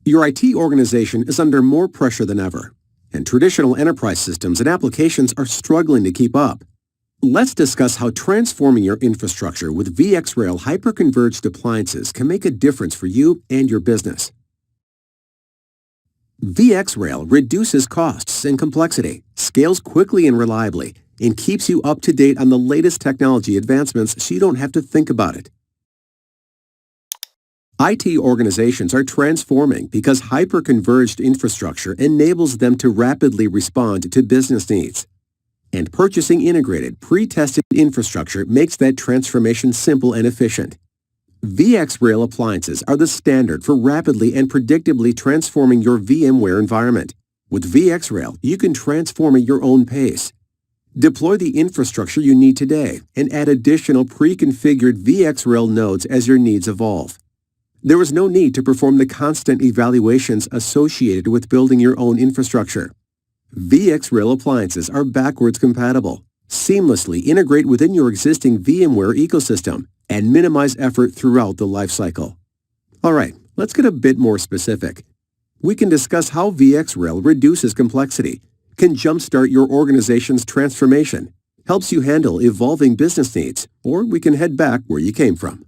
Your IT organization is under more pressure than ever, and traditional enterprise systems and applications are struggling to keep up. Let's discuss how transforming your infrastructure with VxRail hyper-converged appliances can make a difference for you and your business. VxRail reduces costs and complexity, scales quickly and reliably, and keeps you up to date on the latest technology advancements so you don't have to think about it. IT organizations are transforming because hyper-converged infrastructure enables them to rapidly respond to business needs. And purchasing integrated, pre-tested infrastructure makes that transformation simple and efficient. VxRail appliances are the standard for rapidly and predictably transforming your VMware environment. With VxRail, you can transform at your own pace. Deploy the infrastructure you need today and add additional pre-configured VxRail nodes as your needs evolve. There is no need to perform the constant evaluations associated with building your own infrastructure. VxRail appliances are backwards compatible, seamlessly integrate within your existing VMware ecosystem, and minimize effort throughout the lifecycle. All right, let's get a bit more specific. We can discuss how VxRail reduces complexity, can jumpstart your organization's transformation, helps you handle evolving business needs, or we can head back where you came from.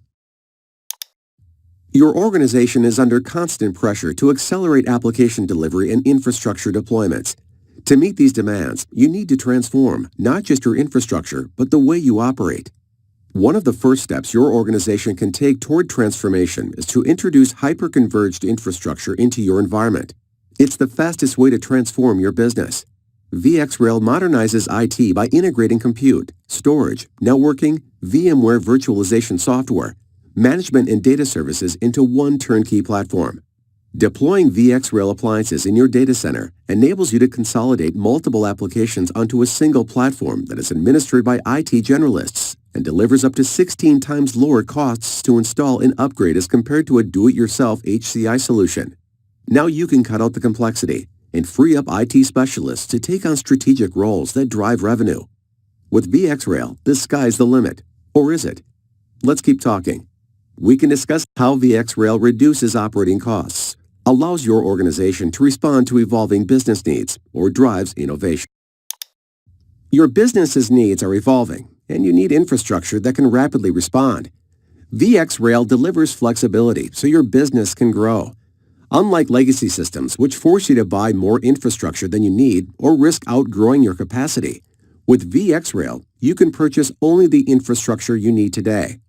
Your organization is under constant pressure to accelerate application delivery and infrastructure deployments. To meet these demands, you need to transform not just your infrastructure, but the way you operate. One of the first steps your organization can take toward transformation is to introduce hyper-converged infrastructure into your environment. It's the fastest way to transform your business. VxRail modernizes IT by integrating compute, storage, networking, VMware virtualization software, management and data services into one turnkey platform. Deploying VxRail appliances in your data center enables you to consolidate multiple applications onto a single platform that is administered by IT generalists and delivers up to 16 times lower costs to install and upgrade as compared to a do-it-yourself HCI solution. Now you can cut out the complexity and free up IT specialists to take on strategic roles that drive revenue. With VxRail, the sky's the limit. Or is it? Let's keep talking. We can discuss how VxRail reduces operating costs, allows your organization to respond to evolving business needs, or drives innovation. Your business's needs are evolving, and you need infrastructure that can rapidly respond. VxRail delivers flexibility so your business can grow. Unlike legacy systems, which force you to buy more infrastructure than you need or risk outgrowing your capacity, with VxRail, you can purchase only the infrastructure you need today.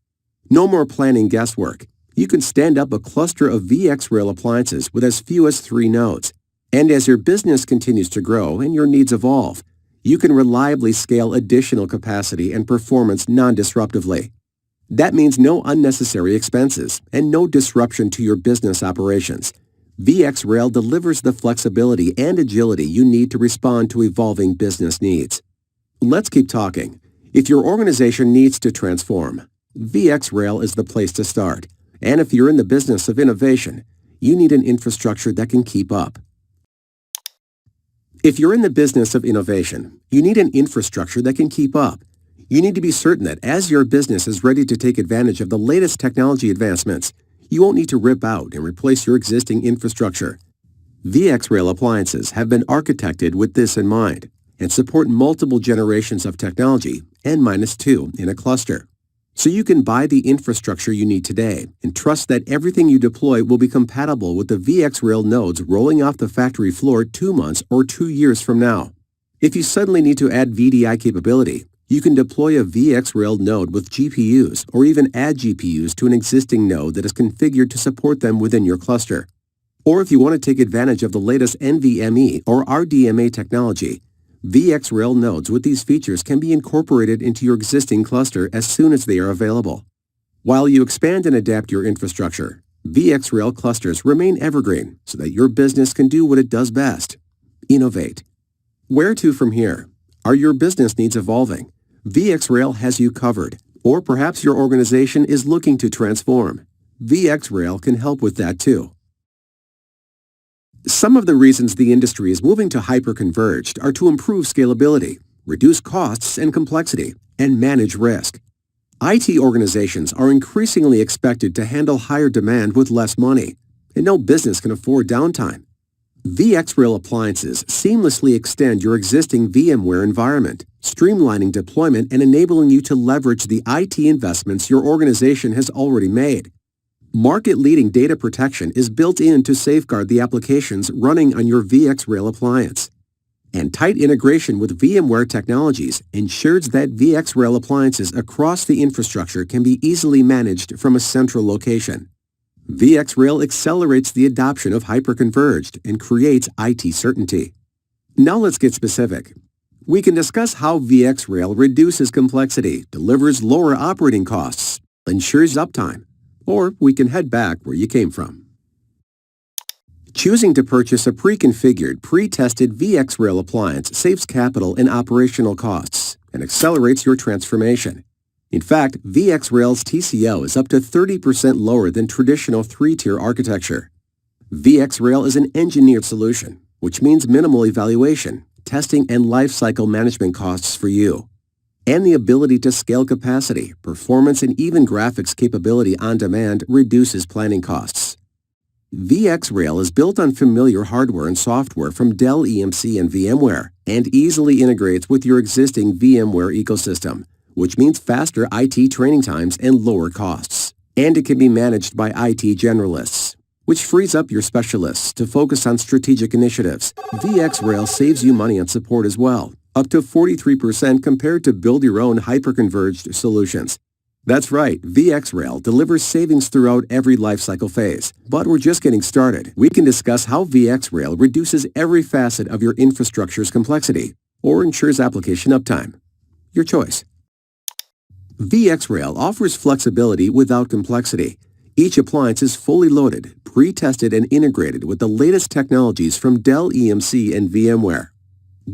No more planning guesswork. You can stand up a cluster of VxRail appliances with as few as 3 nodes. And as your business continues to grow and your needs evolve, you can reliably scale additional capacity and performance non-disruptively. That means no unnecessary expenses and no disruption to your business operations. VxRail delivers the flexibility and agility you need to respond to evolving business needs. Let's keep talking. If your organization needs to transform, VxRail is the place to start. And if you're in the business of innovation, you need an infrastructure that can keep up. If you're in the business of innovation, you need an infrastructure that can keep up. You need to be certain that as your business is ready to take advantage of the latest technology advancements, you won't need to rip out and replace your existing infrastructure. VxRail appliances have been architected with this in mind and support multiple generations of technology, N-2 in a cluster. So you can buy the infrastructure you need today and trust that everything you deploy will be compatible with the VxRail nodes rolling off the factory floor 2 months or 2 years from now. If you suddenly need to add VDI capability, you can deploy a VxRail node with GPUs or even add GPUs to an existing node that is configured to support them within your cluster. Or if you want to take advantage of the latest NVMe or RDMA technology, VxRail nodes with these features can be incorporated into your existing cluster as soon as they are available. While you expand and adapt your infrastructure, VxRail clusters remain evergreen so that your business can do what it does best: innovate. Where to from here? Are your business needs evolving? VxRail has you covered. Or perhaps your organization is looking to transform. VxRail can help with that too. Some of the reasons the industry is moving to hyper-converged are to improve scalability, reduce costs and complexity, and manage risk. IT organizations are increasingly expected to handle higher demand with less money. and no business can afford downtime. VxRail appliances seamlessly extend your existing VMware environment, streamlining deployment and enabling you to leverage the IT investments your organization has already made. Market-leading data protection is built in to safeguard the applications running on your VxRail appliance. And tight integration with VMware technologies ensures that VxRail appliances across the infrastructure can be easily managed from a central location. VxRail accelerates the adoption of hyperconverged and creates IT certainty. Now let's get specific. We can discuss how VxRail reduces complexity, delivers lower operating costs, ensures uptime, or we can head back where you came from. Choosing to purchase a pre-configured, pre-tested VxRail appliance saves capital and operational costs and accelerates your transformation. In fact, VxRail's TCO is up to 30% lower than traditional 3-tier architecture. VxRail is an engineered solution, which means minimal evaluation, testing, and lifecycle management costs for you, and the ability to scale capacity, performance, and even graphics capability on demand reduces planning costs. VxRail is built on familiar hardware and software from Dell EMC and VMware and easily integrates with your existing VMware ecosystem, which means faster IT training times and lower costs. And it can be managed by IT generalists, which frees up your specialists to focus on strategic initiatives. VxRail saves you money on support as well, up to 43% compared to build-your-own hyperconverged solutions. That's right, VxRail delivers savings throughout every lifecycle phase. But we're just getting started. We can discuss how VxRail reduces every facet of your infrastructure's complexity or ensures application uptime. Your choice. VxRail offers flexibility without complexity. Each appliance is fully loaded, pre-tested, and integrated with the latest technologies from Dell EMC and VMware.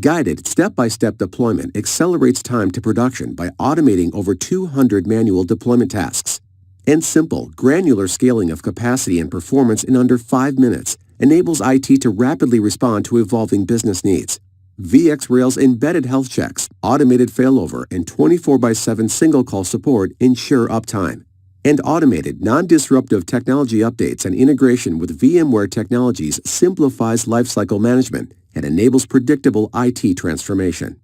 Guided step-by-step deployment accelerates time to production by automating over 200 manual deployment tasks. And simple, granular scaling of capacity and performance in under 5 minutes enables IT to rapidly respond to evolving business needs. VxRail's embedded health checks, automated failover, and 24/7 single-call support ensure uptime. And automated, non-disruptive technology updates and integration with VMware technologies simplifies lifecycle management and enables predictable IT transformation.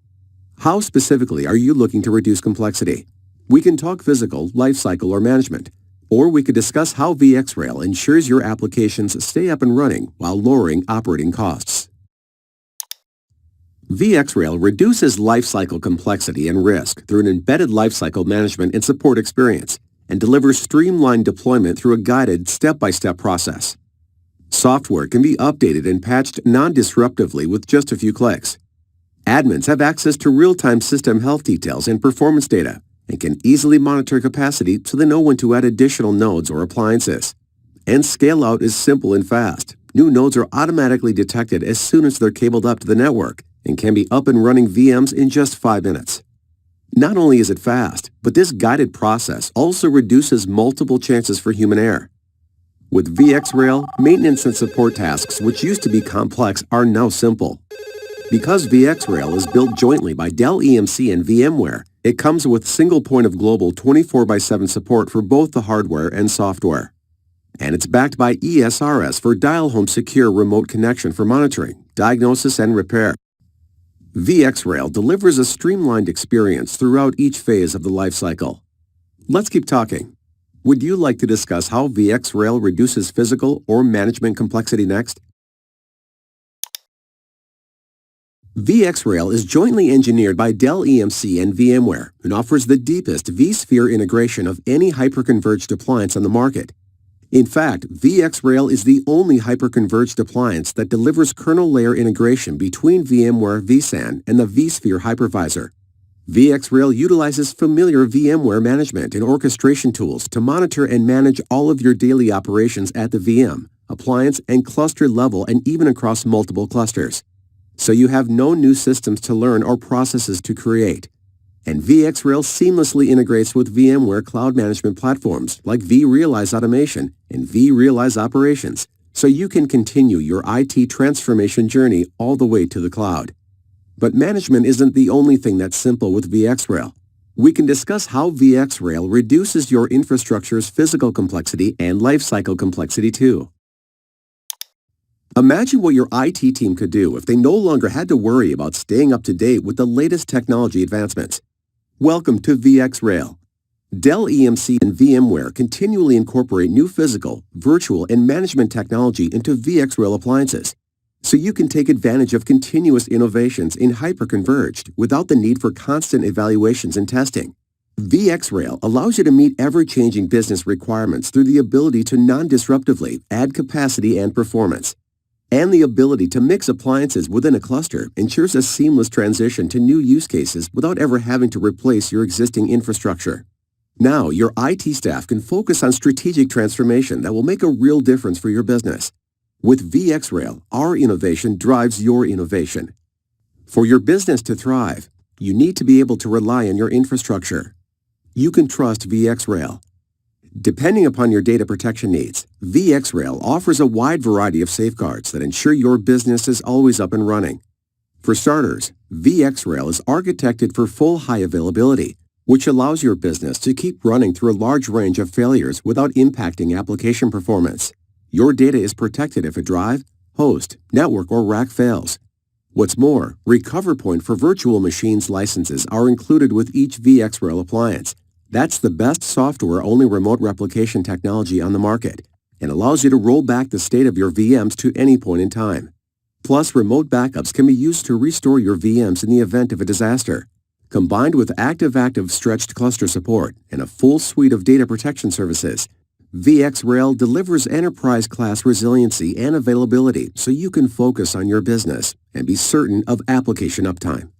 How specifically are you looking to reduce complexity? We can talk physical, lifecycle, or management, or we could discuss how VxRail ensures your applications stay up and running while lowering operating costs. VxRail reduces lifecycle complexity and risk through an embedded lifecycle management and support experience and delivers streamlined deployment through a guided step-by-step process. Software can be updated and patched non-disruptively with just a few clicks. Admins have access to real-time system health details and performance data and can easily monitor capacity so they know when to add additional nodes or appliances. And scale-out is simple and fast. New nodes are automatically detected as soon as they're cabled up to the network and can be up and running VMs in just 5 minutes. Not only is it fast, but this guided process also reduces multiple chances for human error. With VxRail, maintenance and support tasks, which used to be complex, are now simple. Because VxRail is built jointly by Dell EMC and VMware, it comes with single point of global 24/7 support for both the hardware and software. And it's backed by ESRS for Dial Home Secure Remote Connection for monitoring, diagnosis, and repair. VxRail delivers a streamlined experience throughout each phase of the lifecycle. Let's keep talking. Would you like to discuss how VxRail reduces physical or management complexity next? VxRail is jointly engineered by Dell EMC and VMware and offers the deepest vSphere integration of any hyperconverged appliance on the market. In fact, VxRail is the only hyperconverged appliance that delivers kernel layer integration between VMware vSAN and the vSphere hypervisor. VxRail utilizes familiar VMware management and orchestration tools to monitor and manage all of your daily operations at the VM, appliance, and cluster level and even across multiple clusters. So you have no new systems to learn or processes to create. And VxRail seamlessly integrates with VMware cloud management platforms like vRealize Automation and vRealize Operations, so you can continue your IT transformation journey all the way to the cloud. But management isn't the only thing that's simple with VxRail. We can discuss how VxRail reduces your infrastructure's physical complexity and lifecycle complexity too. Imagine what your IT team could do if they no longer had to worry about staying up to date with the latest technology advancements. Welcome to VxRail. Dell EMC and VMware continually incorporate new physical, virtual, and management technology into VxRail appliances, so you can take advantage of continuous innovations in hyper-converged without the need for constant evaluations and testing. VxRail allows you to meet ever-changing business requirements through the ability to non-disruptively add capacity and performance. And the ability to mix appliances within a cluster ensures a seamless transition to new use cases without ever having to replace your existing infrastructure. Now, your IT staff can focus on strategic transformation that will make a real difference for your business. With VxRail, our innovation drives your innovation. For your business to thrive, you need to be able to rely on your infrastructure. You can trust VxRail. Depending upon your data protection needs, VxRail offers a wide variety of safeguards that ensure your business is always up and running. For starters, VxRail is architected for full high availability, which allows your business to keep running through a large range of failures without impacting application performance. Your data is protected if a drive, host, network, or rack fails. What's more, Recover Point for virtual machines licenses are included with each VxRail appliance. That's the best software-only remote replication technology on the market and allows you to roll back the state of your VMs to any point in time. Plus, remote backups can be used to restore your VMs in the event of a disaster. Combined with active-active stretched cluster support and a full suite of data protection services, VxRail delivers enterprise-class resiliency and availability so you can focus on your business and be certain of application uptime.